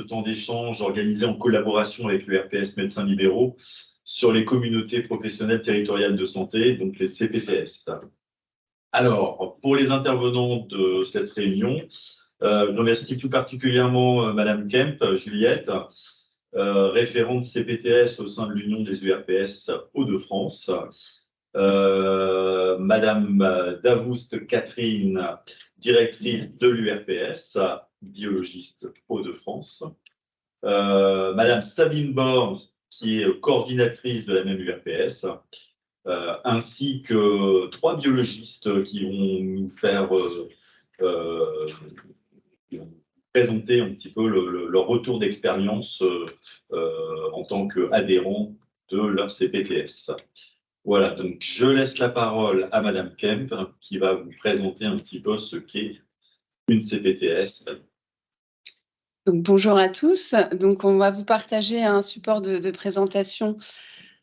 de temps d'échange organisé en collaboration avec l'URPS Médecins Libéraux sur les communautés professionnelles territoriales de santé, donc les CPTS. Alors, pour les intervenants de cette réunion, je remercie tout particulièrement Madame Kemp, Juliette, référente CPTS au sein de l'Union des URPS Hauts-de-France. Madame Davoust Catherine, directrice de l'URPS, biologiste Hauts-de-France. Madame Sabine Born, qui est coordinatrice de la même URPS, ainsi que 3 biologistes qui vont nous faire présenter un petit peu leur retour d'expérience en tant qu'adhérents de leur CPTS. Voilà, donc je laisse la parole à Madame Kemp qui va vous présenter un petit peu ce qu'est une CPTS. Donc, bonjour à tous. Donc, on va vous partager un support de présentation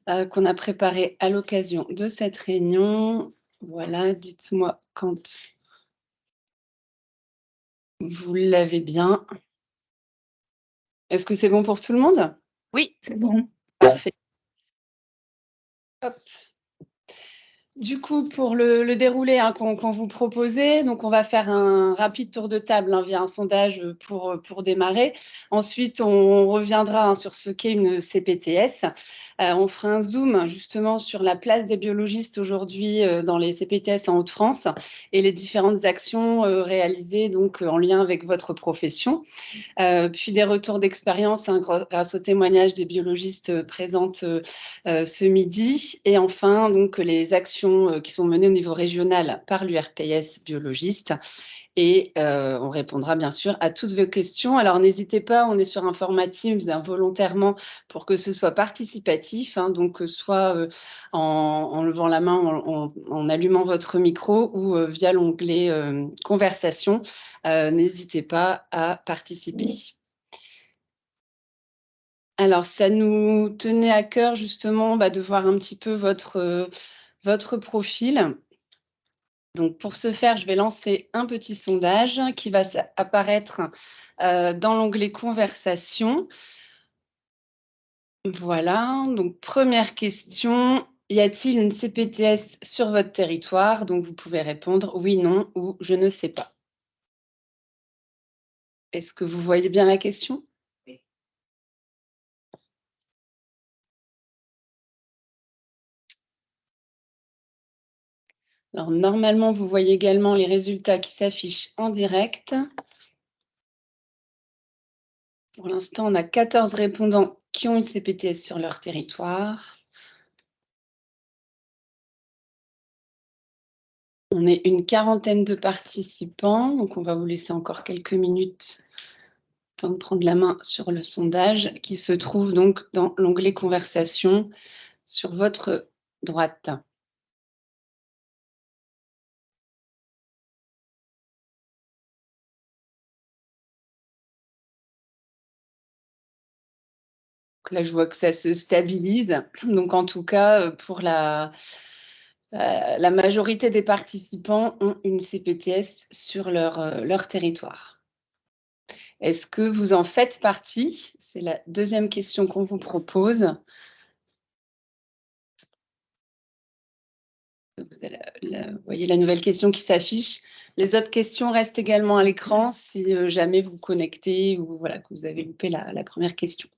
qu'on a préparé à l'occasion de cette réunion. Voilà, dites-moi quand vous l'avez bien. Est-ce que c'est bon pour tout le monde? Oui, c'est bon. Parfait. Hop. Du coup, pour le déroulé qu'on vous proposait, donc on va faire un rapide tour de table via un sondage pour démarrer. Ensuite, on reviendra sur ce qu'est une CPTS. On fera un zoom justement sur la place des biologistes aujourd'hui dans les CPTS en Hauts-de-France et les différentes actions réalisées donc en lien avec votre profession. Puis des retours d'expérience grâce au témoignage des biologistes présentes ce midi. Et enfin, donc, les actions qui sont menées au niveau régional par l'URPS biologiste. Et on répondra bien sûr à toutes vos questions. Alors, n'hésitez pas, on est sur un format Teams volontairement pour que ce soit participatif, donc soit en levant la main, en allumant votre micro ou via l'onglet conversation. N'hésitez pas à participer. Alors, ça nous tenait à cœur justement de voir un petit peu votre profil. Donc, pour ce faire, je vais lancer un petit sondage qui va apparaître dans l'onglet Conversation. Voilà, donc première question. Y a-t-il une CPTS sur votre territoire? Donc, vous pouvez répondre oui, non ou je ne sais pas. Est-ce que vous voyez bien la question? Oui. Alors, normalement, vous voyez également les résultats qui s'affichent en direct. Pour l'instant, on a 14 répondants qui ont une CPTS sur leur territoire. On est une quarantaine de participants, donc on va vous laisser encore quelques minutes, temps de prendre la main sur le sondage qui se trouve donc dans l'onglet Conversation sur votre droite. Donc là, je vois que ça se stabilise. Donc en tout cas, pour la majorité des participants ont une CPTS sur leur territoire. Est-ce que vous en faites partie? C'est la deuxième question qu'on vous propose. Vous voyez la nouvelle question qui s'affiche. Les autres questions restent également à l'écran si jamais vous vous connectez ou voilà, que vous avez loupé la première question.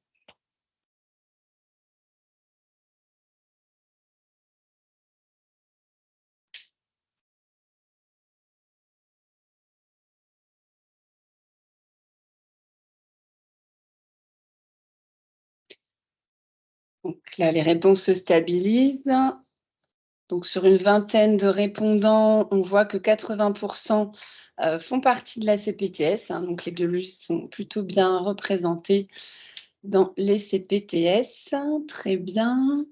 Donc là, les réponses se stabilisent. Donc sur une vingtaine de répondants, on voit que 80% font partie de la CPTS. Donc les biologistes sont plutôt bien représentés dans les CPTS. Très bien.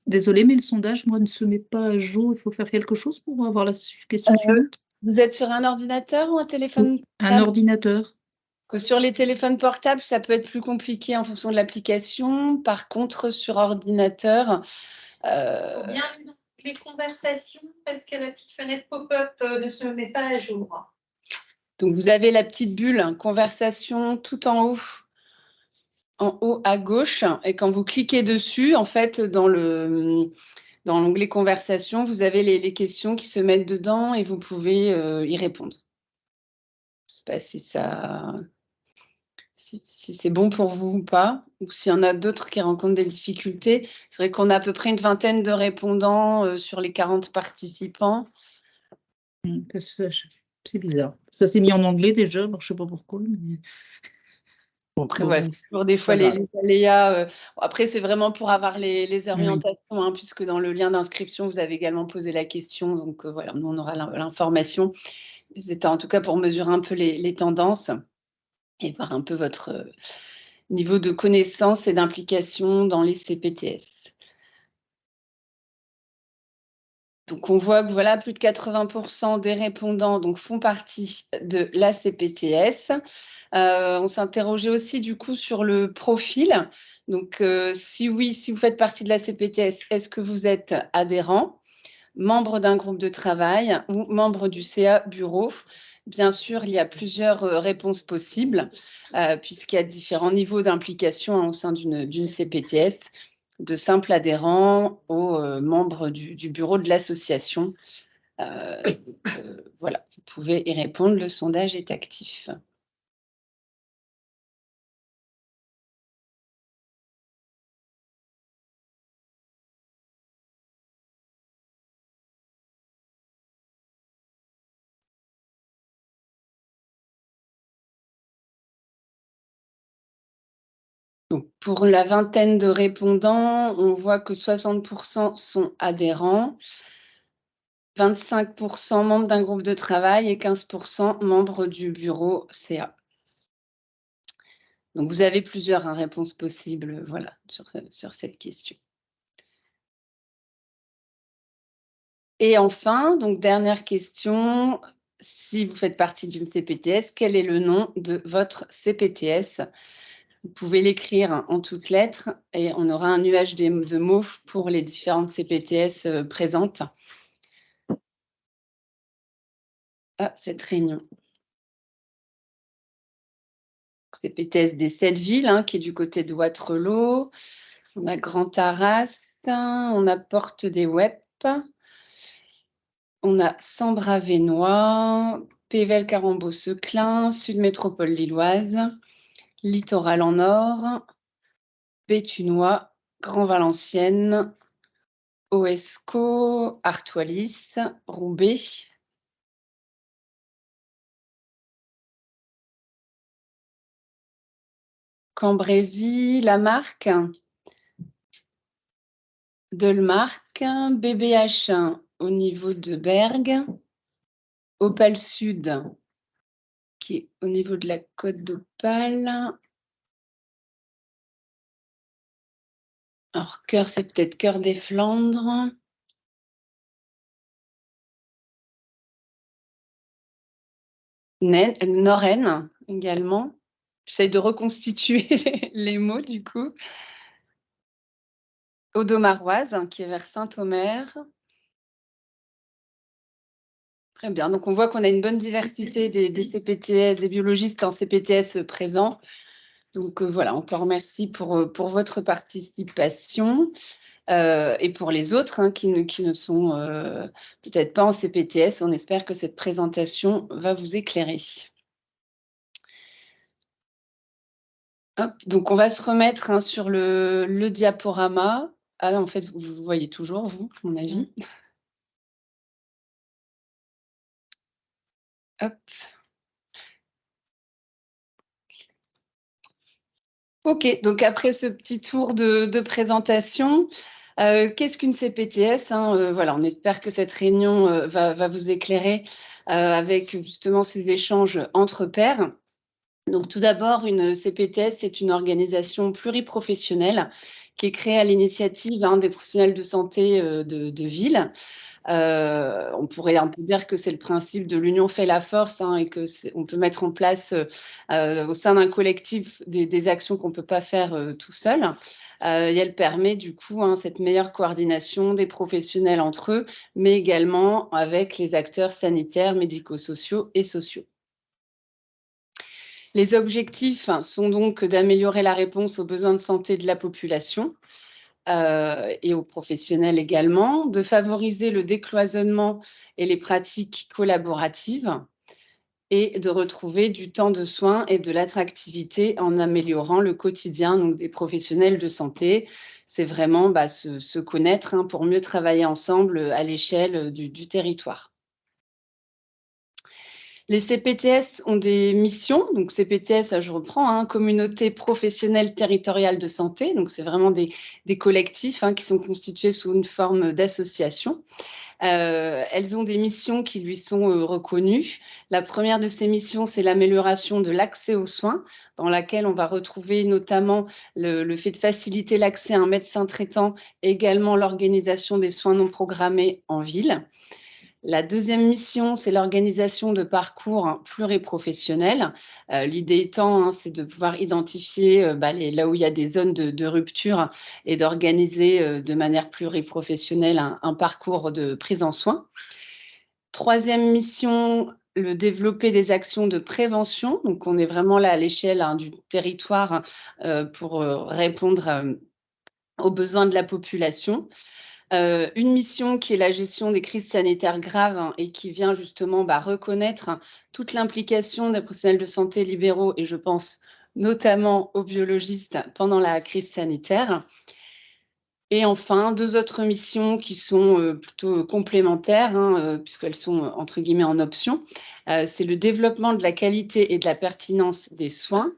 Désolée, mais le sondage, moi, ne se met pas à jour. Il faut faire quelque chose pour avoir la question suivante. Vous êtes sur un ordinateur ou un téléphone portable? Un ordinateur. Que sur les téléphones portables, ça peut être plus compliqué en fonction de l'application. Par contre, sur ordinateur... faut bien les conversations parce que la petite fenêtre pop-up ne se met pas à jour. Donc, vous avez la petite bulle conversation tout en haut à gauche. Et quand vous cliquez dessus, en fait, dans l'onglet conversation, vous avez les questions qui se mettent dedans et vous pouvez y répondre. Je ne sais pas si c'est bon pour vous ou pas, ou s'il y en a d'autres qui rencontrent des difficultés. C'est vrai qu'on a à peu près une vingtaine de répondants sur les 40 participants. C'est bizarre. Ça s'est mis en anglais déjà, alors je ne sais pas pourquoi. Mais... Après, voilà, c'est toujours des fois les aléas. Après, c'est vraiment pour avoir les orientations, hein, puisque dans le lien d'inscription, vous avez également posé la question. Donc, voilà, nous, on aura l'information. C'était en tout cas pour mesurer un peu les tendances et voir un peu votre niveau de connaissance et d'implication dans les CPTS. Donc, on voit que voilà, plus de 80% des répondants donc, font partie de la CPTS. On s'interrogeait aussi du coup sur le profil. Donc, si oui, si vous faites partie de la CPTS, est-ce que vous êtes adhérent, membre d'un groupe de travail ou membre du CA bureau? Bien sûr, il y a plusieurs réponses possibles, puisqu'il y a différents niveaux d'implication au sein d'une CPTS, de simples adhérents aux membres du bureau de l'association. Voilà, vous pouvez y répondre, le sondage est actif. Donc, pour la vingtaine de répondants, on voit que 60% sont adhérents, 25% membres d'un groupe de travail et 15% membres du bureau CA. Donc, vous avez plusieurs réponses possibles voilà, sur cette question. Et enfin, donc dernière question, si vous faites partie d'une CPTS, quel est le nom de votre CPTS ? Vous pouvez l'écrire en toutes lettres et on aura un nuage de mots pour les différentes CPTS présentes à cette réunion. CPTS des 7 villes, hein, qui est du côté de Waterloo. On a Grand Arras, on a Porte des Wep, on a Sambre-Avesnois, Pével-Carambeau-Seclin, Sud Métropole Lilloise, Littoral en Nord, Béthunois, Grand Valenciennes, Oesco, Artois-Lys, Roubaix, Cambrésis, Lamarque, Delmarque, BBH au niveau de Bergue, Opale Sud qui est au niveau de la côte d'Opale. Alors, Cœur, c'est peut-être Cœur des Flandres. Nord-Aisne également. J'essaie de reconstituer les mots du coup. Audomaroise, qui est vers Saint-Omer. Très bien. Donc, on voit qu'on a une bonne diversité des CPTS, des biologistes en CPTS présents. Donc, voilà, encore merci pour votre participation. Et pour les autres hein, qui ne sont peut-être pas en CPTS, on espère que cette présentation va vous éclairer. Hop, donc, on va se remettre hein, sur le diaporama. Ah non, en fait, vous voyez toujours, vous, à mon avis. Hop. Ok, donc après ce petit tour de présentation, qu'est-ce qu'une CPTS hein, voilà, on espère que cette réunion va vous éclairer avec justement ces échanges entre pairs. Donc tout d'abord, une CPTS, c'est une organisation pluriprofessionnelle qui est créée à l'initiative hein, des professionnels de santé de ville. On pourrait un peu dire que c'est le principe de l'union fait la force hein, et qu'on peut mettre en place au sein d'un collectif des actions qu'on ne peut pas faire tout seul. Et elle permet du coup hein, cette meilleure coordination des professionnels entre eux, mais également avec les acteurs sanitaires, médico-sociaux et sociaux. Les objectifs sont donc d'améliorer la réponse aux besoins de santé de la population et aux professionnels également, de favoriser le décloisonnement et les pratiques collaboratives et de retrouver du temps de soins et de l'attractivité en améliorant le quotidien donc, des professionnels de santé. C'est vraiment se connaître pour mieux travailler ensemble à l'échelle du territoire. Les CPTS ont des missions. Donc, CPTS, je reprends, communauté professionnelle territoriale de santé. Donc, c'est vraiment des collectifs qui sont constitués sous une forme d'association. Elles ont des missions qui lui sont reconnues. La première de ces missions, c'est l'amélioration de l'accès aux soins, dans laquelle on va retrouver notamment le fait de faciliter l'accès à un médecin traitant, également l'organisation des soins non programmés en ville. La deuxième mission, c'est l'organisation de parcours pluriprofessionnels. L'idée étant, c'est de pouvoir identifier là où il y a des zones de rupture et d'organiser de manière pluriprofessionnelle un parcours de prise en soin. Troisième mission, le développer des actions de prévention. Donc, on est vraiment là à l'échelle du territoire pour répondre aux besoins de la population. Une mission qui est la gestion des crises sanitaires graves et qui vient justement reconnaître toute l'implication des professionnels de santé libéraux et je pense notamment aux biologistes pendant la crise sanitaire. Et enfin, 2 autres missions qui sont plutôt complémentaires puisqu'elles sont entre guillemets en option. C'est le développement de la qualité et de la pertinence des soins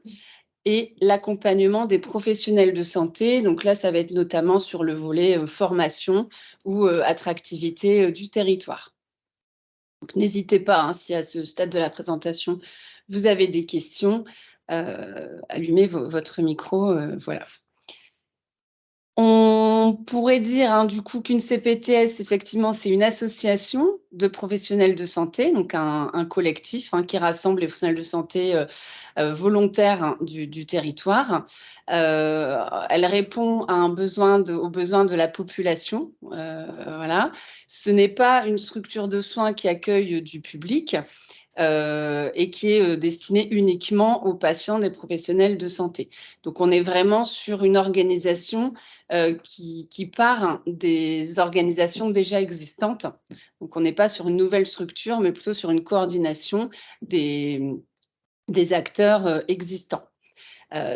et l'accompagnement des professionnels de santé. Donc là, ça va être notamment sur le volet formation ou attractivité du territoire. Donc n'hésitez pas, si à ce stade de la présentation, vous avez des questions, allumez votre micro, voilà. On pourrait dire du coup qu'une CPTS, effectivement, c'est une association de professionnels de santé, donc un collectif qui rassemble les professionnels de santé volontaires du territoire. Elle répond à aux besoins de la population. Voilà. Ce n'est pas une structure de soins qui accueille du public. Et qui est destinée uniquement aux patients des professionnels de santé. Donc, on est vraiment sur une organisation qui part des organisations déjà existantes. Donc, on n'est pas sur une nouvelle structure, mais plutôt sur une coordination des acteurs existants.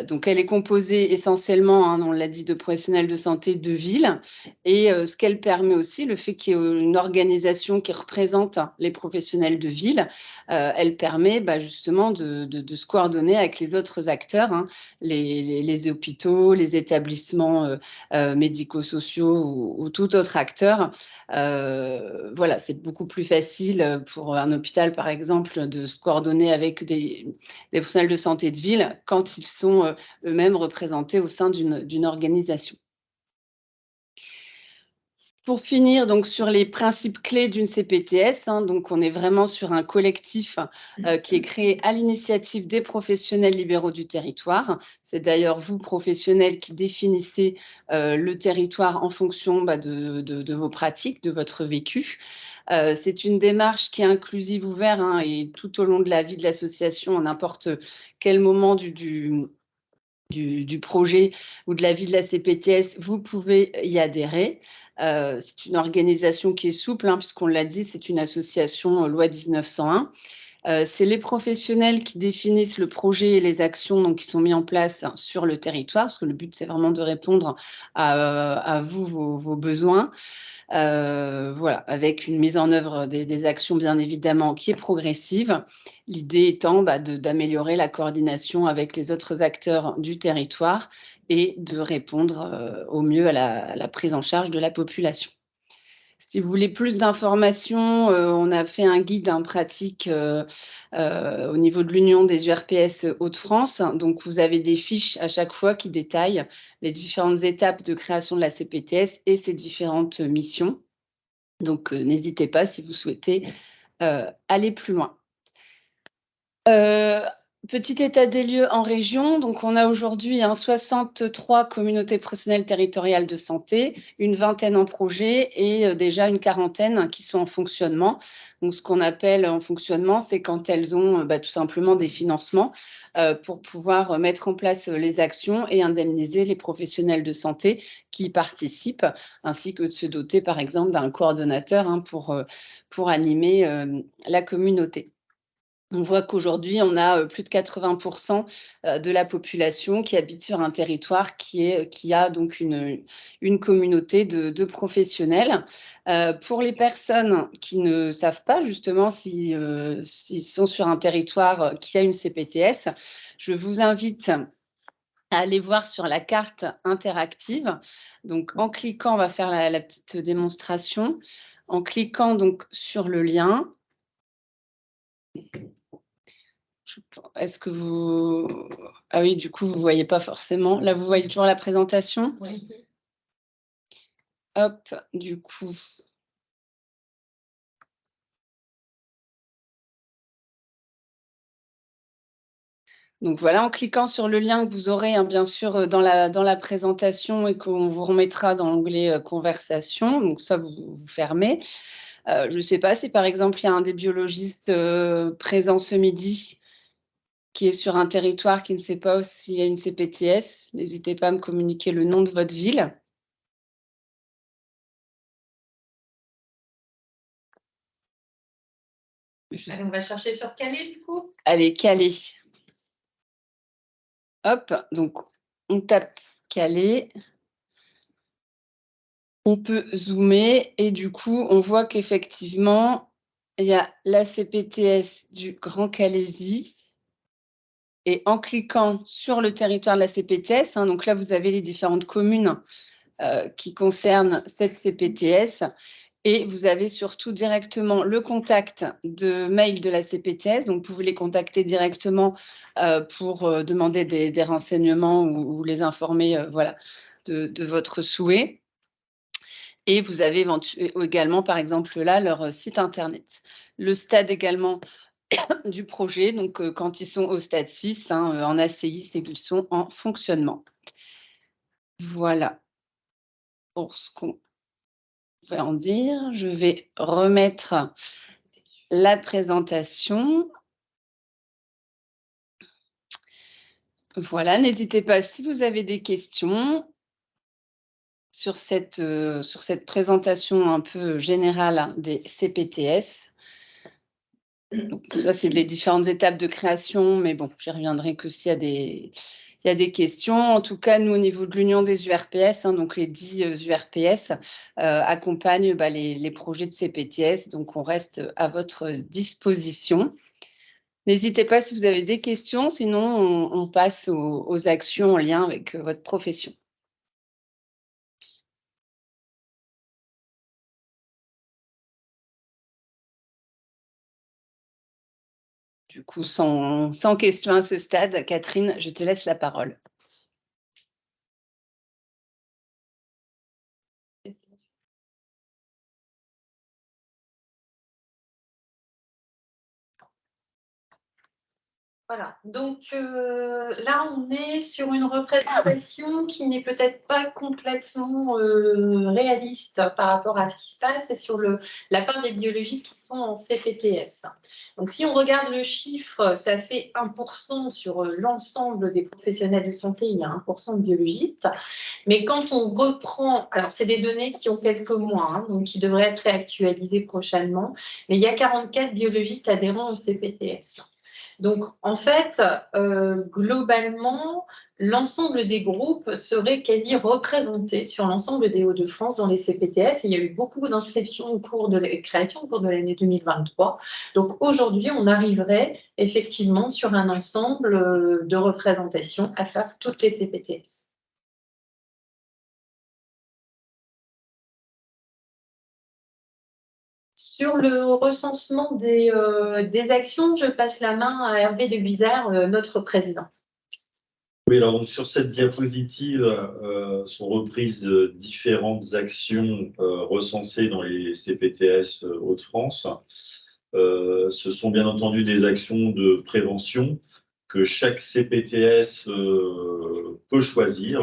Donc, elle est composée essentiellement, on l'a dit, de professionnels de santé de ville. Et ce qu'elle permet aussi, le fait qu'il y ait une organisation qui représente les professionnels de ville, elle permet justement de se coordonner avec les autres acteurs, les hôpitaux, les établissements médico-sociaux ou tout autre acteur. Voilà, c'est beaucoup plus facile pour un hôpital, par exemple, de se coordonner avec des professionnels de santé de ville quand ils sont eux-mêmes représentés au sein d'une organisation. Pour finir, donc sur les principes clés d'une CPTS, donc on est vraiment sur un collectif qui est créé à l'initiative des professionnels libéraux du territoire. C'est d'ailleurs vous, professionnels, qui définissez le territoire en fonction de vos pratiques, de votre vécu. C'est une démarche qui est inclusive, ouverte et tout au long de la vie de l'association, à n'importe quel moment du projet ou de la vie de la CPTS, vous pouvez y adhérer. C'est une organisation qui est souple, puisqu'on l'a dit, c'est une association loi 1901. C'est les professionnels qui définissent le projet et les actions qui sont mis en place sur le territoire, parce que le but, c'est vraiment de répondre à vous, vos besoins. Voilà, avec une mise en œuvre des actions, bien évidemment, qui est progressive. L'idée étant d'améliorer la coordination avec les autres acteurs du territoire et de répondre au mieux à la prise en charge de la population. Si vous voulez plus d'informations, on a fait un guide pratique au niveau de l'Union des URPS Hauts-de-France. Donc, vous avez des fiches à chaque fois qui détaillent les différentes étapes de création de la CPTS et ses différentes missions. Donc, n'hésitez pas si vous souhaitez aller plus loin. petit état des lieux en région. Donc, on a aujourd'hui 63 communautés professionnelles territoriales de santé, une vingtaine en projet et déjà une quarantaine qui sont en fonctionnement. Donc, ce qu'on appelle en fonctionnement, c'est quand elles ont tout simplement des financements pour pouvoir mettre en place les actions et indemniser les professionnels de santé qui y participent, ainsi que de se doter, par exemple, d'un coordonnateur pour animer la communauté. On voit qu'aujourd'hui, on a plus de 80% de la population qui habite sur un territoire qui a donc une communauté de professionnels. Pour les personnes qui ne savent pas justement s'ils sont sur un territoire qui a une CPTS, je vous invite à aller voir sur la carte interactive. Donc, en cliquant, on va faire la petite démonstration. En cliquant donc sur le lien, est-ce que vous... Ah oui, du coup, vous ne voyez pas forcément. Là, vous voyez toujours la présentation. Oui. Hop, du coup. Donc voilà, en cliquant sur le lien que vous aurez, bien sûr, dans la présentation et qu'on vous remettra dans l'onglet conversation. Donc ça, vous fermez. Je ne sais pas si, par exemple, il y a un des biologistes présents ce midi qui est sur un territoire qui ne sait pas s'il y a une CPTS. N'hésitez pas à me communiquer le nom de votre ville. On va chercher sur Calais, du coup. Allez, Calais. Hop, donc on tape Calais. On peut zoomer et du coup, on voit qu'effectivement, il y a la CPTS du Grand Calaisis. Et en cliquant sur le territoire de la CPTS, donc là, vous avez les différentes communes qui concernent cette CPTS. Et vous avez surtout directement le contact de mail de la CPTS. Donc, vous pouvez les contacter directement pour demander des renseignements ou les informer de votre souhait. Et vous avez également, par exemple, là, leur site Internet. Le stade également du projet, donc quand ils sont au stade 6, en ACI, c'est qu'ils sont en fonctionnement. Voilà pour ce qu'on pouvait en dire. Je vais remettre la présentation. Voilà, n'hésitez pas si vous avez des questions sur cette présentation un peu générale des CPTS. Donc, ça, c'est les différentes étapes de création, mais bon, j'y reviendrai que s'il y a des questions. En tout cas, nous, au niveau de l'Union des URPS, donc les 10 URPS, accompagnent les projets de CPTS, donc on reste à votre disposition. N'hésitez pas si vous avez des questions, sinon on passe aux actions en lien avec votre profession. Du coup, sans questions à ce stade, Catherine, je te laisse la parole. Voilà, donc là, on est sur une représentation qui n'est peut-être pas complètement réaliste par rapport à ce qui se passe et sur la part des biologistes qui sont en CPTS. Donc, si on regarde le chiffre, ça fait 1% sur l'ensemble des professionnels de santé, il y a 1% de biologistes. Mais quand on reprend, alors c'est des données qui ont quelques mois, donc qui devraient être réactualisées prochainement, mais il y a 44 biologistes adhérents au CPTS. Donc, en fait, globalement, l'ensemble des groupes serait quasi représenté sur l'ensemble des Hauts-de-France dans les CPTS. Et il y a eu beaucoup d'inscriptions au cours de la création, au cours de l'année 2023. Donc, aujourd'hui, on arriverait effectivement sur un ensemble de représentation à faire toutes les CPTS. Sur le recensement des actions, je passe la main à Hervé de Bizère, notre président. Oui, alors donc, sur cette diapositive sont reprises différentes actions recensées dans les CPTS Hauts-de-France. Ce sont bien entendu des actions de prévention que chaque CPTS peut choisir,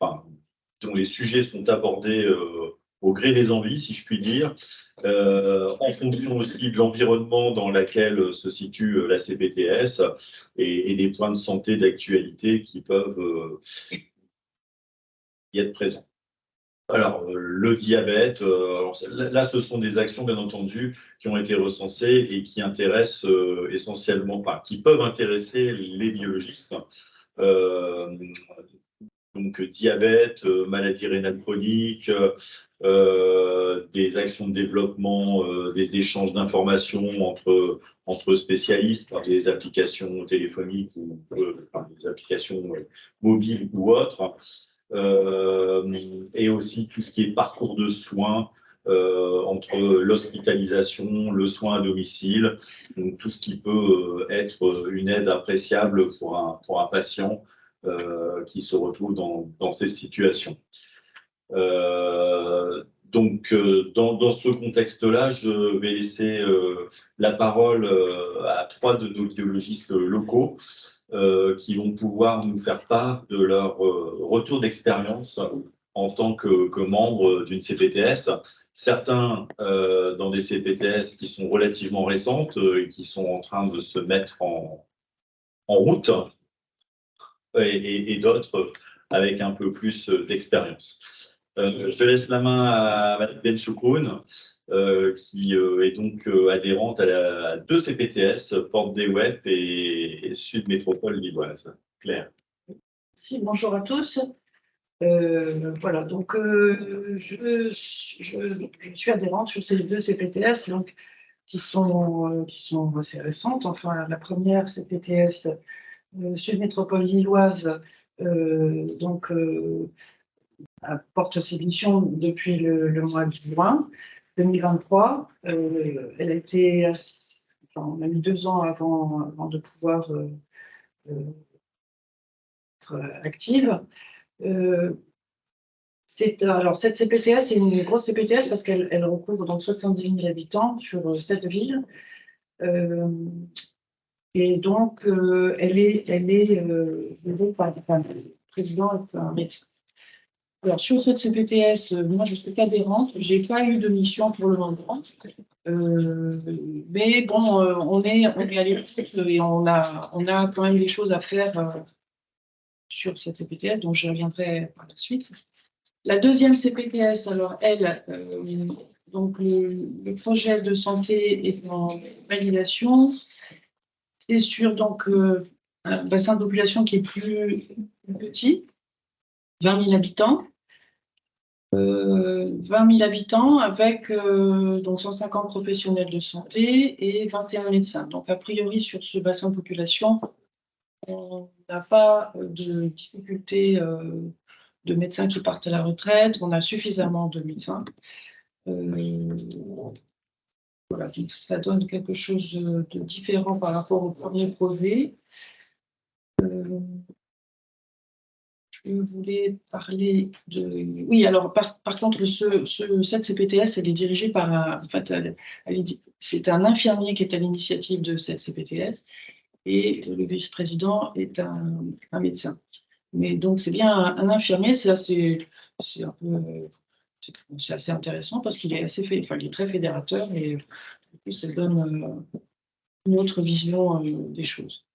dont les sujets sont abordés au gré des envies, si je puis dire, en fonction aussi de l'environnement dans lequel se situe la CPTS et des points de santé d'actualité qui peuvent y être présents. Alors, le diabète, là, ce sont des actions, bien entendu, qui ont été recensées et qui intéressent essentiellement, qui peuvent intéresser les biologistes. Donc, diabète, maladie rénale chronique, des actions de développement, des échanges d'informations entre spécialistes, par des applications téléphoniques ou des applications mobiles ou autres. Et aussi tout ce qui est parcours de soins entre l'hospitalisation, le soin à domicile, donc tout ce qui peut être une aide appréciable pour un patient qui se retrouve dans ces situations. Donc, dans ce contexte-là, je vais laisser la parole à 3 de nos biologistes locaux qui vont pouvoir nous faire part de leur retour d'expérience en tant que membres d'une CPTS. Certains dans des CPTS qui sont relativement récentes et qui sont en train de se mettre en route, et d'autres avec un peu plus d'expérience. Je laisse la main à Mme Benchoukoun, qui est donc adhérente à 2 CPTS, Porte des Web et Sud Métropole Lilloise. Claire. Si, bonjour à tous. Voilà, donc je suis adhérente sur ces 2 CPTS donc, qui sont assez récentes. Enfin, la première CPTS Sud Métropole Lilloise porte ses missions depuis le mois de juin 2023. Elle a été, on a mis 2 ans avant de pouvoir être active. Alors, cette CPTS, c'est une grosse CPTS parce qu'elle recouvre donc 70 000 habitants sur 7 villes. Et donc, elle est aidée par le président est un médecin. Alors, sur cette CPTS, moi, je suis qu'adhérente. Je n'ai pas eu de mission pour le moment. Mais bon, on est à l'écoute et on a quand même des choses à faire sur cette CPTS, donc je reviendrai par la suite. La deuxième CPTS, alors elle, donc le projet de santé est en validation. C'est sur donc un bassin de population qui est plus petit, 20 000 habitants. 20 000 habitants avec donc 150 professionnels de santé et 21 médecins. Donc, a priori, sur ce bassin de population, on n'a pas de difficulté de médecins qui partent à la retraite. On a suffisamment de médecins. Voilà, donc ça donne quelque chose de différent par rapport au premier projet. Je voulais parler de... Oui, alors par contre, cette CPTS, elle est dirigée par en fait, c'est un infirmier qui est à l'initiative de cette CPTS et le vice-président est un médecin. Mais donc, c'est bien un infirmier, c'est assez intéressant parce qu'il est il est très fédérateur et puis ça donne une autre vision des choses.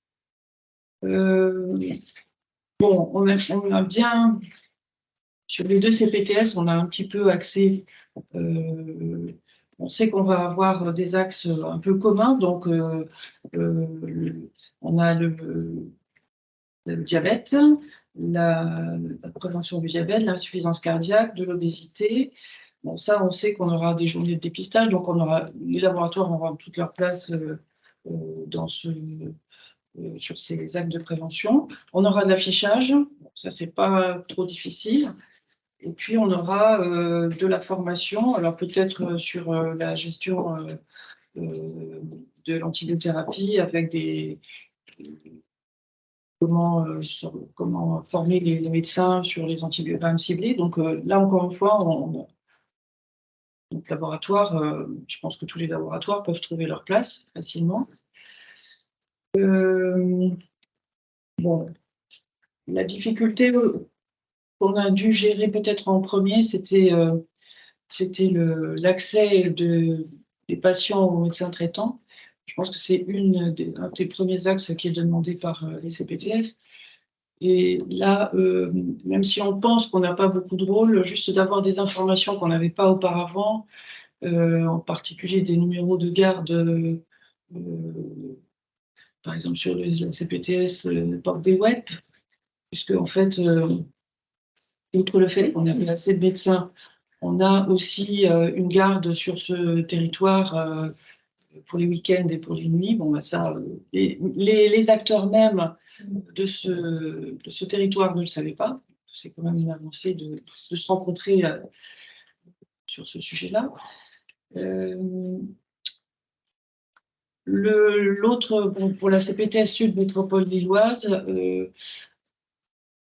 Bon, on a bien, sur les 2 CPTS, on a un petit peu axé, on sait qu'on va avoir des axes un peu communs, donc on a le diabète, la prévention du diabète, l'insuffisance cardiaque, de l'obésité. Bon, ça, on sait qu'on aura des journées de dépistage, donc les laboratoires auront toute leur place sur ces actes de prévention. On aura de l'affichage, ça c'est pas trop difficile. Et puis on aura de la formation, alors peut-être sur la gestion de l'antibiothérapie avec comment former les médecins sur les antibiotiques ciblés. Donc là encore une fois, donc laboratoire, je pense que tous les laboratoires peuvent trouver leur place facilement. bon, la difficulté qu'on a dû gérer peut-être en premier, c'était l'accès des patients aux médecins traitants. Je pense que c'est un des premiers axes qui est demandé par les CPTS. Et là, même si on pense qu'on n'a pas beaucoup de rôle, juste d'avoir des informations qu'on n'avait pas auparavant, en particulier des numéros de garde, par exemple sur le CPTS, porte des web, puisque en fait, outre le fait qu'on avait assez de médecins, on a aussi une garde sur ce territoire pour les week-ends et pour les nuits. Bon, bah ça, les acteurs même de ce territoire ne le savaient pas. C'est quand même une avancée de se rencontrer sur ce sujet-là. L'autre, bon, pour la CPTS Sud Métropole Lilloise,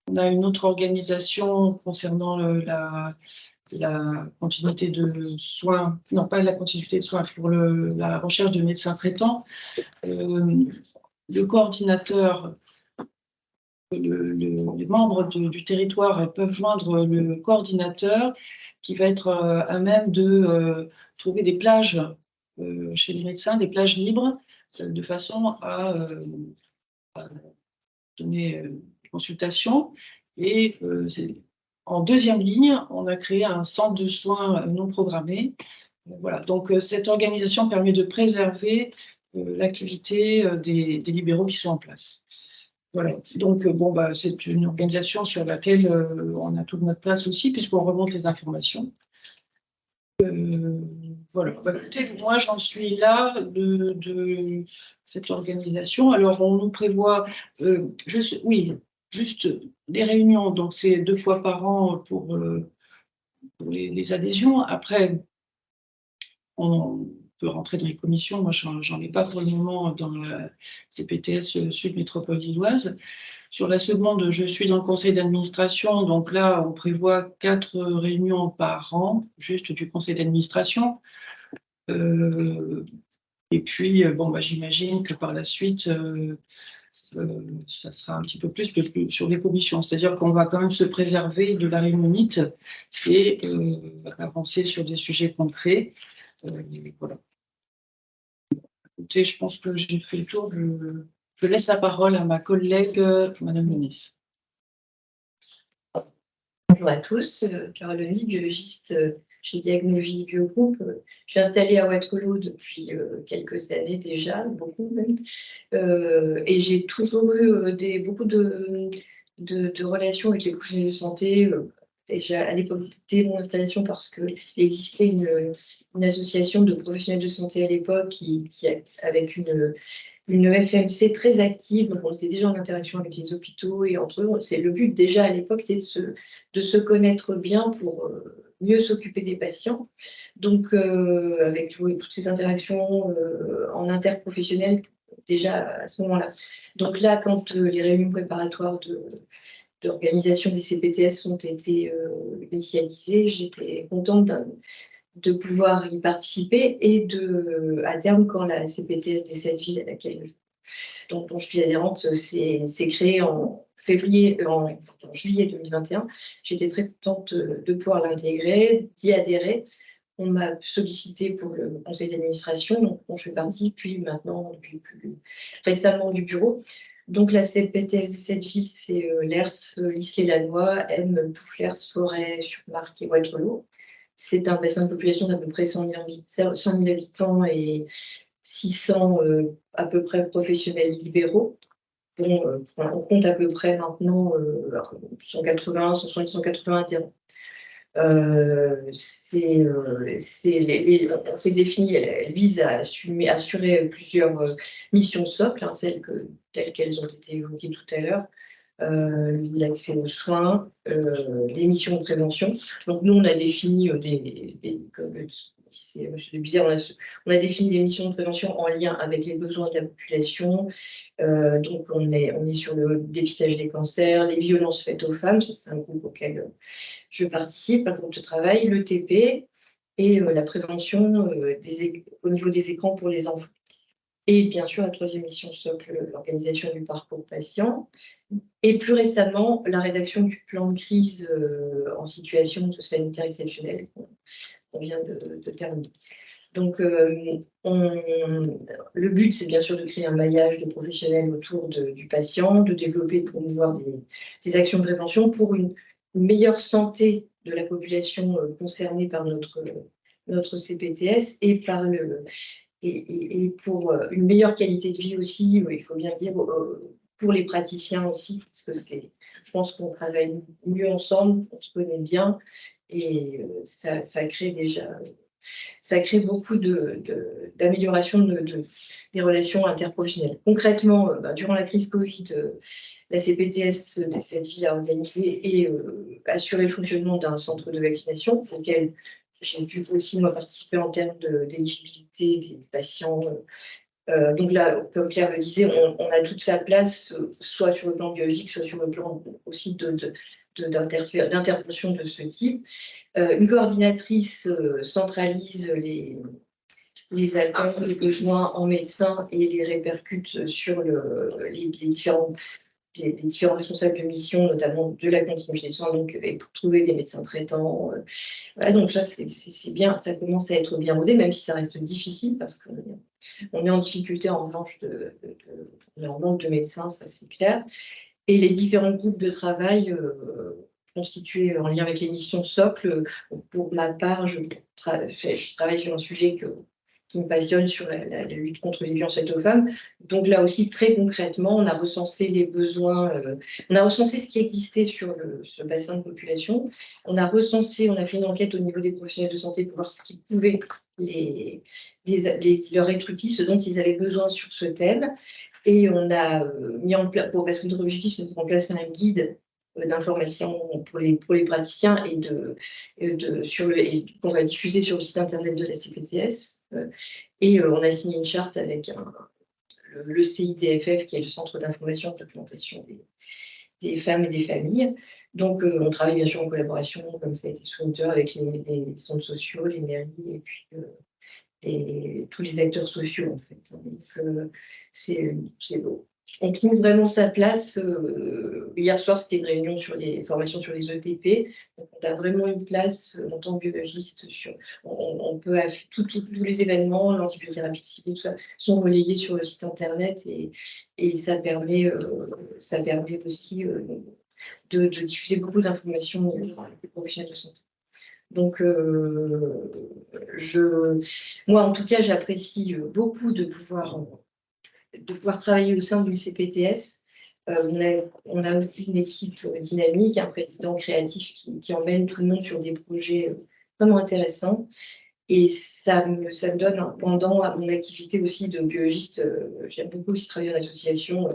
on a une autre organisation concernant la continuité de soins, non pas la continuité de soins, pour la recherche de médecins traitants. Le coordinateur, les membres du territoire peuvent joindre le coordinateur qui va être à même de trouver des plages chez les médecins, des plages libres, de façon à donner consultation. Et en deuxième ligne, on a créé un centre de soins non programmés. Voilà. Donc cette organisation permet de préserver l'activité des libéraux qui sont en place. Voilà. Donc bon, bah, c'est une organisation sur laquelle on a toute notre place aussi, puisqu'on remonte les informations. Voilà. Bah, écoutez, moi j'en suis là de cette organisation. Alors on nous prévoit, juste des réunions, donc c'est 2 fois par an pour les adhésions. Après, on peut rentrer dans les commissions. Moi, j'en ai pas pour le moment dans la CPTS Sud Métropole Lilloise. Sur la seconde, je suis dans le conseil d'administration. Donc là, on prévoit 4 réunions par an, juste du conseil d'administration. Et puis, bon, bah, j'imagine que par la suite, ça sera un petit peu plus sur des commissions. C'est-à-dire qu'on va quand même se préserver de la réunionite et avancer sur des sujets concrets. Voilà. Écoutez, je pense que j'ai fait le tour. Je laisse la parole à ma collègue, Madame Meunier. Bonjour à tous, Caroline, biologiste chez Diagnovie Biogroup. Je suis installée à Waterloo depuis quelques années déjà, beaucoup même. Et j'ai toujours eu beaucoup de relations avec les professionnels de santé. Déjà à l'époque de mon installation, parce qu'il existait une association de professionnels de santé à l'époque qui avec une FMC très active. Donc on était déjà en interaction avec les hôpitaux et entre eux. C'est le but déjà à l'époque, était de se connaître bien pour mieux s'occuper des patients. Donc avec toutes ces interactions en interprofessionnel déjà à ce moment-là. Donc là, quand les réunions préparatoires d'organisation des CPTS ont été initialisées, j'étais contente de pouvoir y participer et à terme, quand la CPTS des 7 villes dont je suis adhérente s'est créée en juillet 2021, j'étais très contente de pouvoir l'intégrer, d'y adhérer. On m'a sollicité pour le conseil d'administration, dont je fais partie, puis maintenant, depuis plus récemment, du bureau. Donc la CPTS des 7 villes, c'est Lers, l'Isle-et-Lannoy, M, Touflers, Forêt, Surmarque et Waterloo. C'est un bassin de population d'à peu près 100 000 habitants et 600 à peu près professionnels libéraux. Bon, on compte à peu près maintenant 180, 170, 180 adhérents. On s'est défini, elle vise à assurer plusieurs missions socles, hein, telles qu'elles ont été évoquées tout à l'heure. L'accès aux soins, les missions de prévention. Donc nous, on a défini comme disait M. de Bizet, on a défini des missions de prévention en lien avec les besoins de la population. Donc on est sur le dépistage des cancers, les violences faites aux femmes, c'est un groupe auquel je participe, un groupe de travail, le TP et la prévention au niveau des écrans pour les enfants. Et bien sûr, la troisième mission socle, l'organisation du parcours patient. Et plus récemment, la rédaction du plan de crise en situation de sanitaire exceptionnelle qu'on vient de terminer. Donc, le but, c'est bien sûr de créer un maillage de professionnels autour du patient, de développer et de promouvoir des actions de prévention pour une meilleure santé de la population concernée par notre CPTS et pour une meilleure qualité de vie aussi, il faut bien dire, pour les praticiens aussi, parce que je pense qu'on travaille mieux ensemble, on se connaît bien, et ça crée beaucoup d'amélioration des relations interprofessionnelles. Concrètement, durant la crise Covid, la CPTS de cette ville a organisé et assuré le fonctionnement d'un centre de vaccination auquel j'ai pu aussi moi participer en termes d'éligibilité des patients. Donc là, comme Claire le disait, on a toute sa place, soit sur le plan biologique, soit sur le plan aussi d'intervention de ce type. Une coordinatrice centralise les attentes, les besoins en médecins et les répercute sur les différents responsables de mission, notamment de la continuité des soins, donc, et pour trouver des médecins traitants. Voilà, donc là, c'est bien, ça commence à être bien rodé, même si ça reste difficile, parce qu'on est en difficulté en revanche, on est en manque de médecins, ça c'est clair. Et les différents groupes de travail constitués en lien avec les missions socle, pour ma part, je travaille sur un sujet qui me passionne, sur la lutte contre les violences faites aux femmes. Donc là aussi, très concrètement, on a recensé les besoins, on a recensé ce qui existait sur ce bassin de population. On a fait une enquête au niveau des professionnels de santé pour voir ce qui pouvait leur être utile, ce dont ils avaient besoin sur ce thème. Et on a mis en place, parce que notre objectif, c'est de mettre en place un guide d'information pour les praticiens et qu'on va diffuser sur le site internet de la CPTS. Et on a signé une charte avec le CIDFF, qui est le Centre d'information et de documentation des femmes et des familles. Donc, on travaille bien sûr en collaboration, comme ça a été souligné, avec les centres sociaux, les mairies et puis et tous les acteurs sociaux, en fait. Donc, c'est beau. On trouve vraiment sa place. Hier soir, c'était une réunion sur les formations sur les ETP. Donc, on a vraiment une place en tant que biologiste. On peut tous les événements, l'antibiothérapie ciblée, tout ça, sont relayés sur le site internet et ça permet aussi de diffuser beaucoup d'informations aux professionnels de santé. Donc, moi, en tout cas, j'apprécie beaucoup de pouvoir travailler au sein d'une CPTS. On a aussi une équipe dynamique, un président créatif qui emmène tout le monde sur des projets vraiment intéressants. Et ça me donne un pendant à mon activité aussi de biologiste. J'aime beaucoup aussi travailler en association.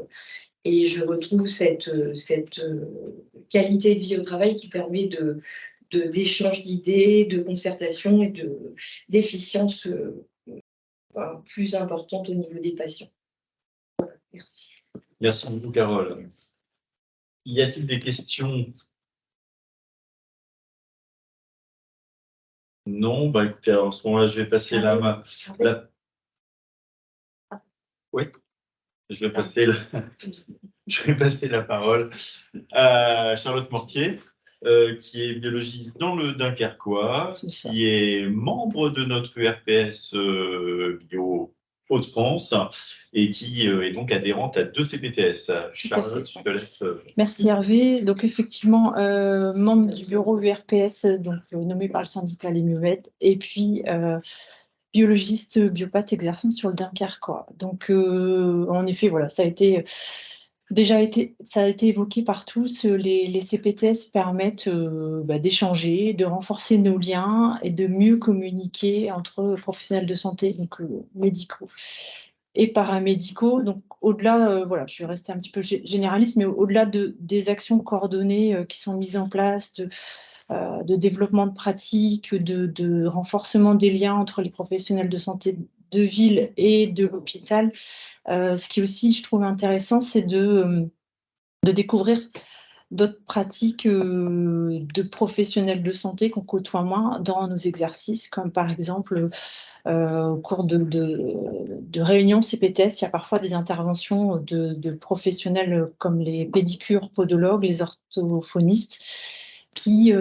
Et je retrouve cette qualité de vie au travail qui permet d'échange d'idées, de concertation et d'efficience plus importante au niveau des patients. Merci. Merci beaucoup, Carole. Y a-t-il des questions? Non, bah écoutez, alors, en ce moment-là, je vais passer Oui, je vais passer la parole à Charlotte Mortier, qui est biologiste dans le Dunkerquois, qui est membre de notre URPS Bio Hauts-de-France et qui est donc adhérente à 2 CPTS. Charlotte, je te laisse. Merci Hervé. Donc effectivement, membre du bureau URPS, donc nommé par le syndicat Les Mievettes, et puis biologiste biopathe exerçant sur le Dunkerquois. Donc en effet, voilà, ça a été évoqué par tous. Les CPTS permettent d'échanger, de renforcer nos liens et de mieux communiquer entre professionnels de santé, donc médicaux et paramédicaux. Donc au-delà, voilà, je vais rester un petit peu généraliste, mais au-delà des actions coordonnées qui sont mises en place, de développement de pratiques, de renforcement des liens entre les professionnels de santé de ville et de l'hôpital. Ce qui aussi, je trouve intéressant, c'est de découvrir d'autres pratiques de professionnels de santé qu'on côtoie moins dans nos exercices, comme par exemple au cours de réunions CPTS, il y a parfois des interventions de professionnels comme les pédicures, podologues, les orthophonistes, qui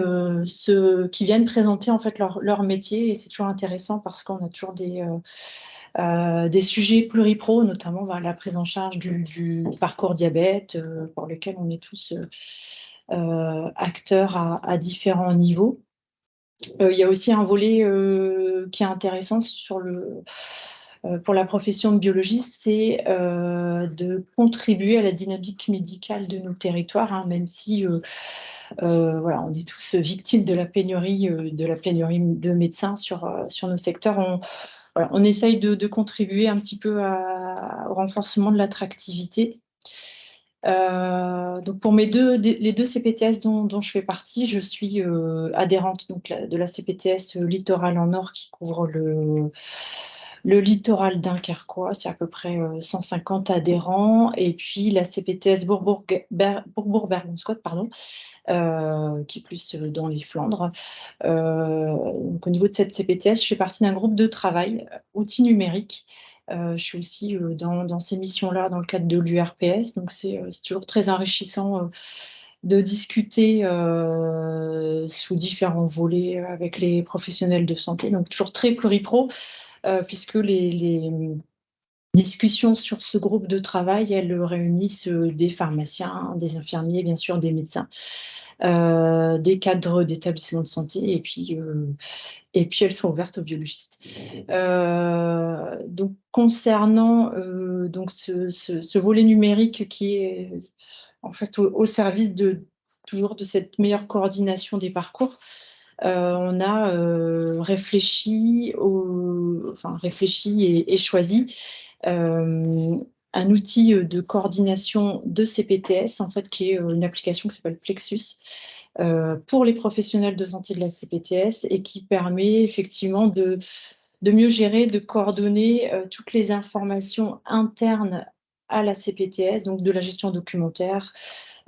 viennent présenter en fait leur métier, et c'est toujours intéressant parce qu'on a toujours des sujets pluripro, notamment la prise en charge du parcours diabète, pour lequel on est tous acteurs à différents niveaux. Il y a aussi un volet qui est intéressant pour la profession de biologiste, c'est de contribuer à la dynamique médicale de nos territoires, hein, même si voilà, on est tous victimes de la pénurie de médecins sur nos secteurs. On essaye de contribuer un petit peu au renforcement de l'attractivité. Donc pour les deux CPTS dont je fais partie, je suis adhérente donc, de la CPTS Littoral en Nord qui couvre le littoral dunkerquois, c'est à peu près 150 adhérents, et puis la CPTS Bourbourg-Bergonscotte, pardon, qui est plus dans les Flandres. Donc au niveau de cette CPTS, je fais partie d'un groupe de travail, outils numériques. Je suis aussi dans ces missions-là dans le cadre de l'URPS, donc c'est toujours très enrichissant de discuter sous différents volets avec les professionnels de santé, donc toujours très pluripro, puisque les discussions sur ce groupe de travail, elles réunissent des pharmaciens, des infirmiers, bien sûr, des médecins, des cadres d'établissements de santé, et puis elles sont ouvertes aux biologistes. Donc concernant donc ce volet numérique qui est en fait au service toujours de cette meilleure coordination des parcours, on a réfléchi et choisi un outil de coordination de CPTS, en fait, qui est une application qui s'appelle Plexus, pour les professionnels de santé de la CPTS, et qui permet effectivement de mieux gérer, de coordonner toutes les informations internes à la CPTS, donc de la gestion documentaire,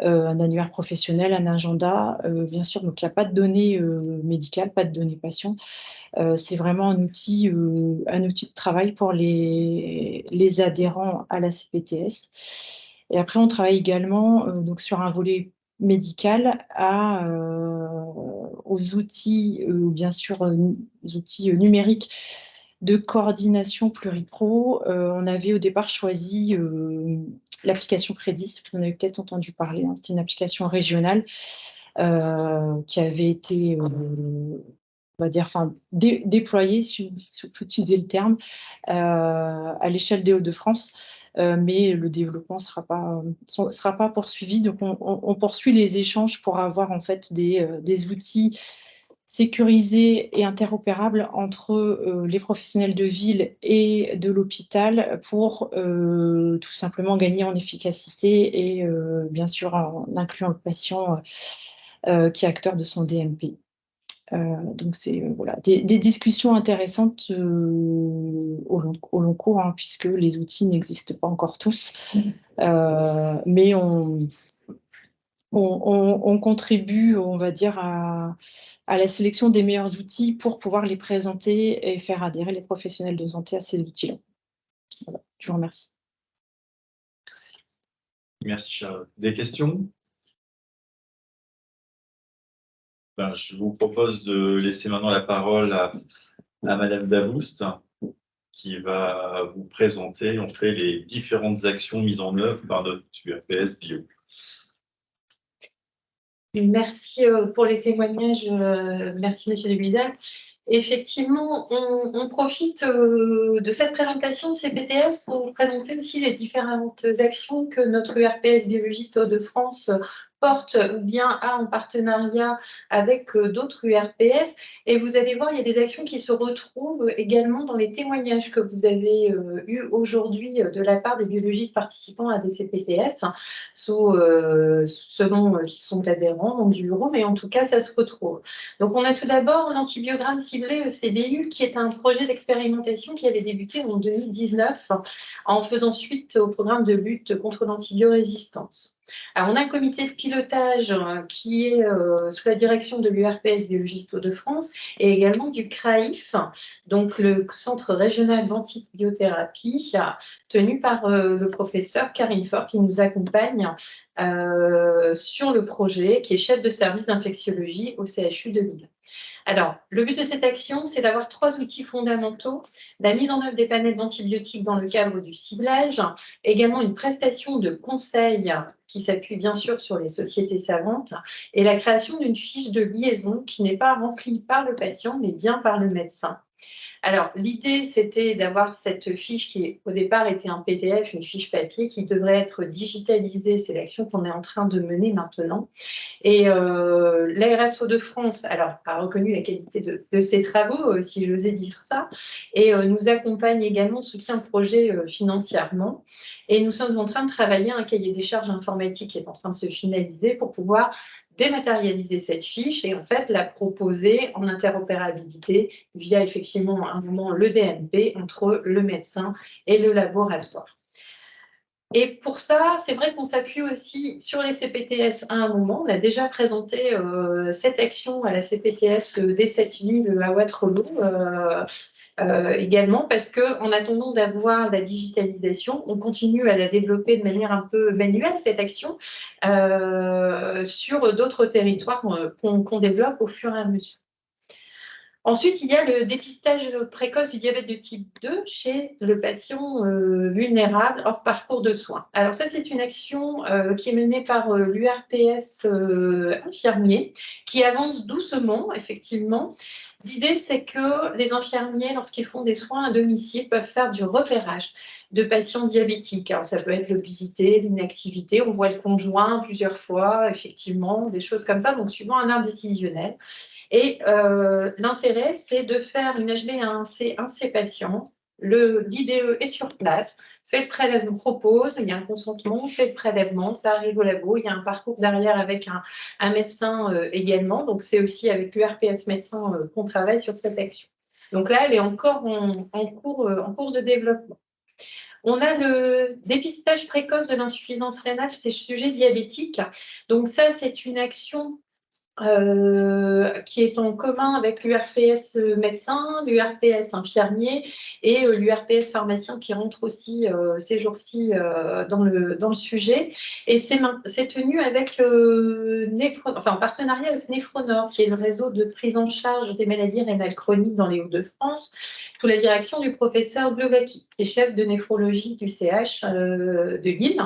un annuaire professionnel, un agenda, bien sûr, donc il n'y a pas de données médicales, pas de données patients. C'est vraiment un outil de travail pour les adhérents à la CPTS. Et après, on travaille également donc sur un volet médical aux outils, bien sûr, outils numériques de coordination pluripro. On avait au départ choisi l'application Crédis, vous en avez peut-être entendu parler, hein. C'est une application régionale qui avait été on va dire, déployée, si on peut utiliser le terme, à l'échelle des Hauts-de-France, mais le développement sera pas poursuivi. Donc, on poursuit les échanges pour avoir en fait des outils sécurisés et interopérables entre les professionnels de ville et de l'hôpital pour tout simplement gagner en efficacité et bien sûr en incluant le patient qui est acteur de son DMP. Donc c'est voilà, des discussions intéressantes au long cours, hein, puisque les outils n'existent pas encore tous, mais on contribue, on va dire, à la sélection des meilleurs outils pour pouvoir les présenter et faire adhérer les professionnels de santé à ces outils-là. Voilà, je vous remercie. Merci, Charlotte. Des questions? Ben, je vous propose de laisser maintenant la parole à Madame Davoust, qui va vous présenter en fait les différentes actions mises en œuvre par notre URPS Bio. Merci pour les témoignages. Merci, Monsieur Deluisac. Effectivement, on profite de cette présentation de CPTS pour vous présenter aussi les différentes actions que notre URPS Biologiste Hauts-de-France porte ou bien a en partenariat avec d'autres URPS. Et vous allez voir, il y a des actions qui se retrouvent également dans les témoignages que vous avez eus aujourd'hui de la part des biologistes participants à des CPTS, selon qui sont adhérents du bureau, mais en tout cas, ça se retrouve. Donc, on a tout d'abord l'antibiogramme ciblé ECBU, qui est un projet d'expérimentation qui avait débuté en 2019 en faisant suite au programme de lutte contre l'antibiorésistance. Alors, on a un comité de pilotage qui est sous la direction de l'URPS Biologiste Hauts-de-France et également du CRAIF, donc le Centre régional d'antibiothérapie, tenu par le professeur Karine Faure qui nous accompagne sur le projet, qui est chef de service d'infectiologie au CHU de Lille. Alors, le but de cette action, c'est d'avoir 3 outils fondamentaux: la mise en œuvre des panels d'antibiotiques dans le cadre du ciblage, également une prestation de conseil qui s'appuie bien sûr sur les sociétés savantes, et la création d'une fiche de liaison qui n'est pas remplie par le patient, mais bien par le médecin. Alors, l'idée, c'était d'avoir cette fiche qui, au départ, était un PDF, une fiche papier, qui devrait être digitalisée. C'est l'action qu'on est en train de mener maintenant. Et l'ARS Hauts-de-France, alors, a reconnu la qualité de ses travaux, si j'osais dire ça, et nous accompagne également, soutient le projet financièrement. Et nous sommes en train de travailler un cahier des charges informatique qui est en train de se finaliser pour pouvoir dématérialiser cette fiche et en fait la proposer en interopérabilité via effectivement un moment le DMP entre le médecin et le laboratoire. Et pour ça, c'est vrai qu'on s'appuie aussi sur les CPTS à un moment. On a déjà présenté cette action à la CPTS des 7000 à Waterloo, également parce qu'en attendant d'avoir la digitalisation, on continue à la développer de manière un peu manuelle, cette action, sur d'autres territoires qu'on développe au fur et à mesure. Ensuite, il y a le dépistage précoce du diabète de type 2 chez le patient vulnérable hors parcours de soins. Alors ça, c'est une action qui est menée par l'URPS infirmier, qui avance doucement, effectivement. L'idée, c'est que les infirmiers, lorsqu'ils font des soins à domicile, peuvent faire du repérage de patients diabétiques. Alors, ça peut être l'obésité, l'inactivité. On voit le conjoint plusieurs fois, effectivement, des choses comme ça, donc suivant un arbre décisionnel. Et l'intérêt, c'est de faire une HbA1c un de ces patients. L'IDE est sur place, fait le prélèvement, propose, il y a un consentement, fait le prélèvement, ça arrive au labo, il y a un parcours derrière avec un médecin également. Donc, c'est aussi avec l'URPS médecin qu'on travaille sur cette action. Donc là, elle est encore en cours de développement. On a le dépistage précoce de l'insuffisance rénale chez sujet diabétique. Donc ça, c'est une action qui est en commun avec l'URPS médecin, l'URPS infirmier et l'URPS pharmacien qui rentre aussi ces jours-ci dans le sujet. Et c'est tenu avec en partenariat avec Néphronor, qui est le réseau de prise en charge des maladies rénales chroniques dans les Hauts-de-France, sous la direction du professeur Glovacki, qui est chef de néphrologie du CH de Lille.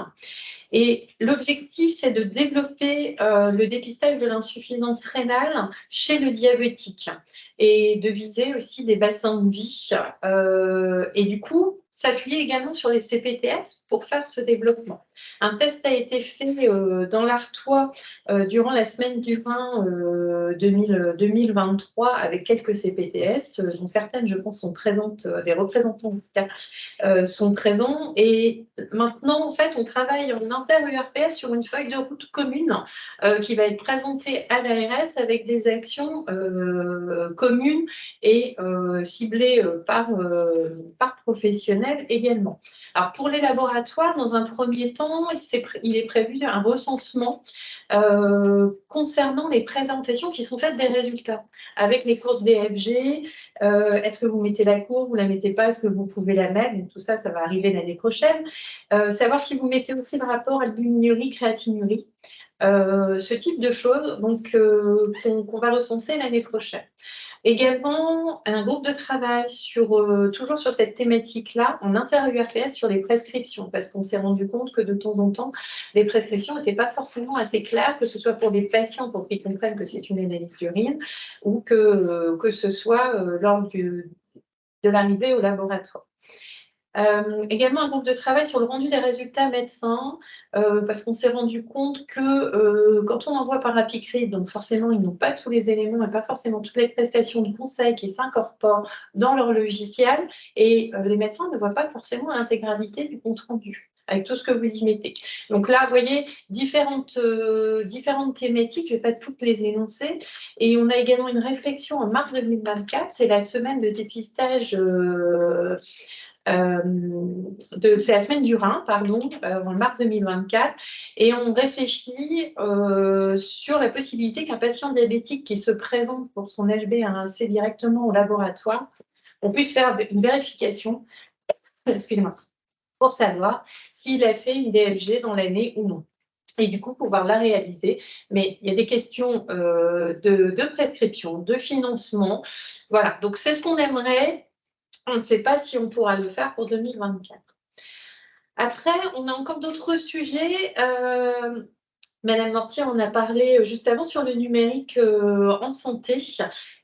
Et l'objectif, c'est de développer le dépistage de l'insuffisance rénale chez le diabétique et de viser aussi des bassins de vie. Et du coup, s'appuyer également sur les CPTS pour faire ce développement. Un test a été fait dans l'Artois durant la semaine du vin 2023 avec quelques CPTS, dont certaines, je pense, sont présentes, des représentants en tout cas, sont présents. Et maintenant, en fait, on travaille en inter-URPS sur une feuille de route commune qui va être présentée à l'ARS avec des actions communes et ciblées par professionnels également. Alors, pour les laboratoires, dans un premier temps, il est prévu un recensement concernant les présentations qui sont faites des résultats, avec les courses DFG. Est-ce que vous mettez la courbe, vous ne la mettez pas, est-ce que vous pouvez la mettre? Et tout ça, ça va arriver l'année prochaine. Savoir si vous mettez aussi le rapport albuminurie, créatinurie. Ce type de choses donc qu'on va recenser l'année prochaine. Également, un groupe de travail toujours sur cette thématique-là, en inter-URPS sur les prescriptions, parce qu'on s'est rendu compte que de temps en temps, les prescriptions n'étaient pas forcément assez claires, que ce soit pour les patients, pour qu'ils comprennent que c'est une analyse d'urine, ou que ce soit lors de l'arrivée au laboratoire. Également un groupe de travail sur le rendu des résultats médecins, parce qu'on s'est rendu compte que quand on envoie par Apicrid, donc forcément ils n'ont pas tous les éléments et pas forcément toutes les prestations de conseil qui s'incorporent dans leur logiciel, et les médecins ne voient pas forcément l'intégralité du compte rendu avec tout ce que vous y mettez. Donc là, vous voyez, différentes thématiques, je ne vais pas toutes les énoncer. Et on a également une réflexion en mars 2024, c'est la semaine de dépistage c'est la semaine du Rhin, pardon, en mars 2024, et on réfléchit sur la possibilité qu'un patient diabétique qui se présente pour son HbA1c directement au laboratoire, on puisse faire une vérification, excusez-moi, pour savoir s'il a fait une DLG dans l'année ou non. Et du coup, pouvoir la réaliser. Mais il y a des questions de prescription, de financement. Voilà, donc c'est ce qu'on aimerait. On ne sait pas si on pourra le faire pour 2024. Après, on a encore d'autres sujets. Madame Mortier en a parlé juste avant sur le numérique en santé.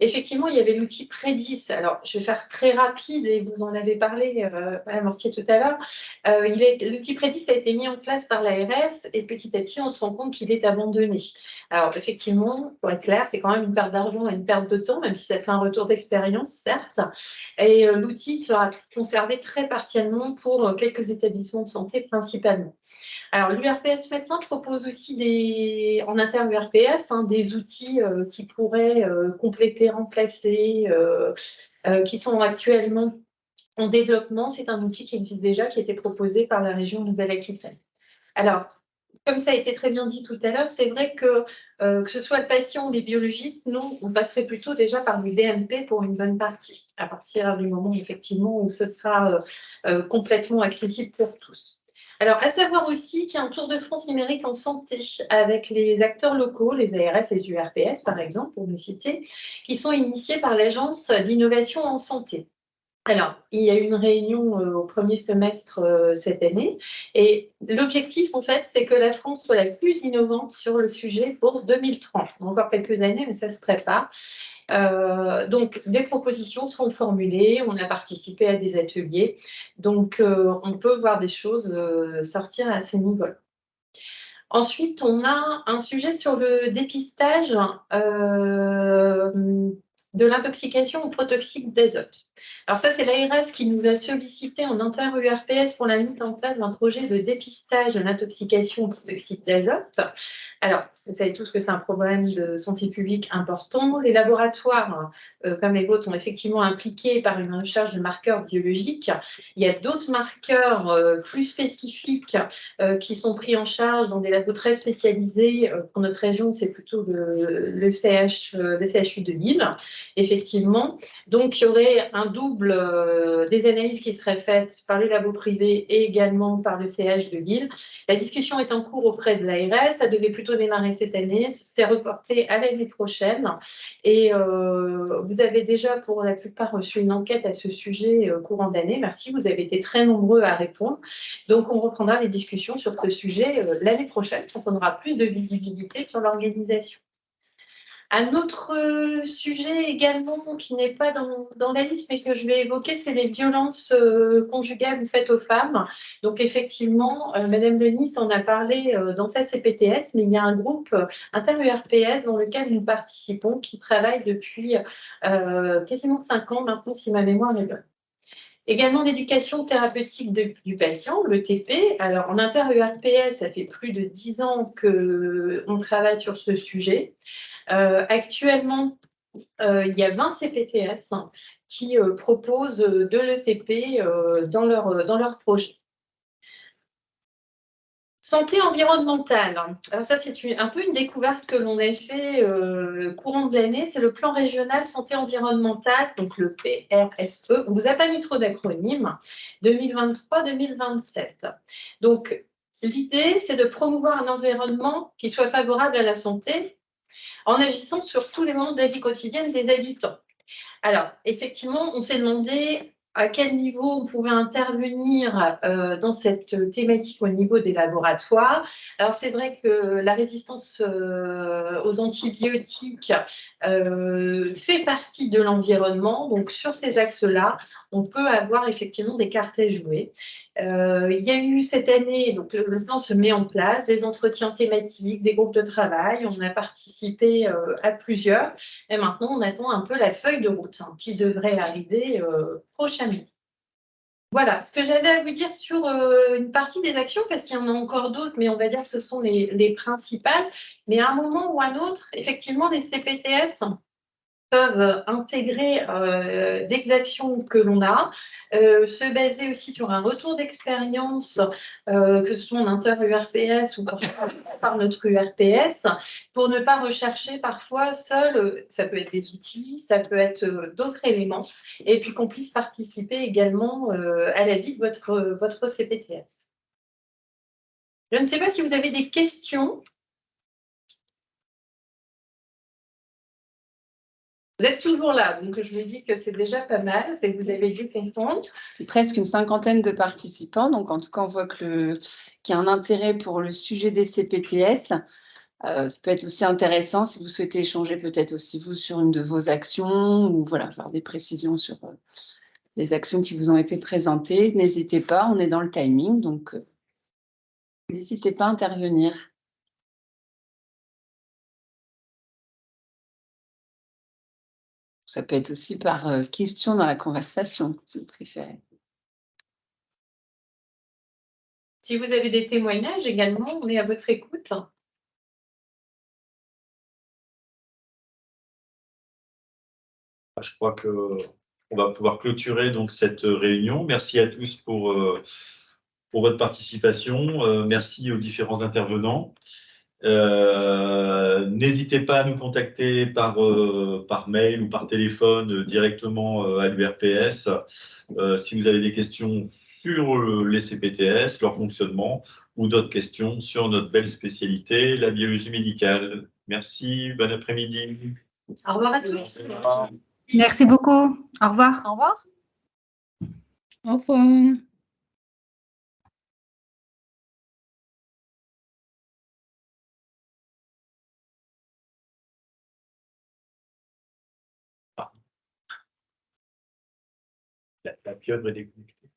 Effectivement, il y avait l'outil Prédis. Alors, je vais faire très rapide et vous en avez parlé, Madame Mortier, tout à l'heure. L'outil Prédis a été mis en place par l'ARS et petit à petit, on se rend compte qu'il est abandonné. Alors, effectivement, pour être clair, c'est quand même une perte d'argent et une perte de temps, même si ça fait un retour d'expérience, certes. Et l'outil sera conservé très partiellement pour quelques établissements de santé principalement. Alors, l'URPS médecin propose aussi en inter-URPS des outils qui pourraient compléter, remplacer, qui sont actuellement en développement. C'est un outil qui existe déjà, qui a été proposé par la région Nouvelle-Aquitaine. Alors, comme ça a été très bien dit tout à l'heure, c'est vrai que ce soit le patient ou les biologistes, nous, on passerait plutôt déjà par du DMP pour une bonne partie, à partir du moment effectivement où ce sera complètement accessible pour tous. Alors, à savoir aussi qu'il y a un Tour de France numérique en santé avec les acteurs locaux, les ARS et les URPS, par exemple, pour nous citer, qui sont initiés par l'Agence d'innovation en santé. Alors, il y a eu une réunion au premier semestre cette année et l'objectif, en fait, c'est que la France soit la plus innovante sur le sujet pour 2030. Encore quelques années, mais ça se prépare. Donc, des propositions seront formulées, on a participé à des ateliers, donc on peut voir des choses sortir à ce niveau-là. Ensuite, on a un sujet sur le dépistage de l'intoxication au protoxyde d'azote. Alors ça, c'est l'ARS qui nous a sollicité en inter-URPS pour la mise en place d'un projet de dépistage de l'intoxication au protoxyde d'azote. Alors, vous savez tous que c'est un problème de santé publique important. Les laboratoires, comme les vôtres, sont effectivement impliqués par une recherche de marqueurs biologiques. Il y a d'autres marqueurs plus spécifiques qui sont pris en charge dans des labos très spécialisés. Pour notre région, c'est plutôt le CHU de Lille, effectivement. Donc, il y aurait un double des analyses qui seraient faites par les labos privés et également par le CH de Lille. La discussion est en cours auprès de l'ARS. Ça devait plutôt démarrer cette année. C'est reporté à l'année prochaine. Et vous avez déjà, pour la plupart, reçu une enquête à ce sujet courant d'année. Merci, vous avez été très nombreux à répondre. Donc, on reprendra les discussions sur ce sujet l'année prochaine, quand on aura plus de visibilité sur l'organisation. Un autre sujet également qui n'est pas dans la liste, mais que je vais évoquer, c'est les violences conjugales faites aux femmes. Donc effectivement, Madame Denis en a parlé dans sa CPTS, mais il y a un groupe inter-URPS dans lequel nous participons qui travaille depuis quasiment 5 ans maintenant, si ma mémoire est bonne. Également l'éducation thérapeutique du patient, le TP. Alors en inter-URPS, ça fait plus de 10 ans qu'on travaille sur ce sujet. Actuellement, il y a 20 CPTS qui proposent de l'ETP dans leur projet. Santé environnementale. Alors ça, c'est un peu une découverte que l'on a fait courant de l'année. C'est le plan régional santé environnementale, donc le PRSE. On ne vous a pas mis trop d'acronymes. 2023-2027. Donc, l'idée, c'est de promouvoir un environnement qui soit favorable à la santé en agissant sur tous les moments de la vie quotidienne des habitants. Alors, effectivement, on s'est demandé à quel niveau on pouvait intervenir dans cette thématique au niveau des laboratoires. Alors, c'est vrai que la résistance aux antibiotiques fait partie de l'environnement. Donc, sur ces axes-là, on peut avoir effectivement des cartes à jouer. Il y a eu cette année, donc le plan se met en place, des entretiens thématiques, des groupes de travail. On a participé à plusieurs. Et maintenant, on attend un peu la feuille de route qui devrait arriver prochainement. Voilà ce que j'avais à vous dire sur une partie des actions, parce qu'il y en a encore d'autres, mais on va dire que ce sont les principales. Mais à un moment ou à un autre, effectivement, les CPTS peuvent intégrer des actions que l'on a, se baser aussi sur un retour d'expérience, que ce soit en inter-URPS ou par notre URPS, pour ne pas rechercher parfois seul, ça peut être des outils, ça peut être d'autres éléments, et puis qu'on puisse participer également à la vie de votre CPTS. Je ne sais pas si vous avez des questions. Vous êtes toujours là, donc je me dis que c'est déjà pas mal, c'est que vous avez dû comprendre. Presque une cinquantaine de participants, donc en tout cas, on voit qu'il y a un intérêt pour le sujet des CPTS. Ça peut être aussi intéressant si vous souhaitez échanger peut-être aussi vous sur une de vos actions ou voilà, avoir des précisions sur les actions qui vous ont été présentées. N'hésitez pas, on est dans le timing, donc n'hésitez pas à intervenir. Ça peut être aussi par question dans la conversation, si vous préférez. Si vous avez des témoignages également, on est à votre écoute. Je crois qu'on va pouvoir clôturer donc cette réunion. Merci à tous pour votre participation. Merci aux différents intervenants. N'hésitez pas à nous contacter par mail ou par téléphone directement à l'URPS si vous avez des questions sur les CPTS, leur fonctionnement ou d'autres questions sur notre belle spécialité, la biologie médicale. Merci, bon après-midi. Au revoir à tous. Merci beaucoup. Au revoir. Au revoir. Au revoir. La pieuvre est déconnectée.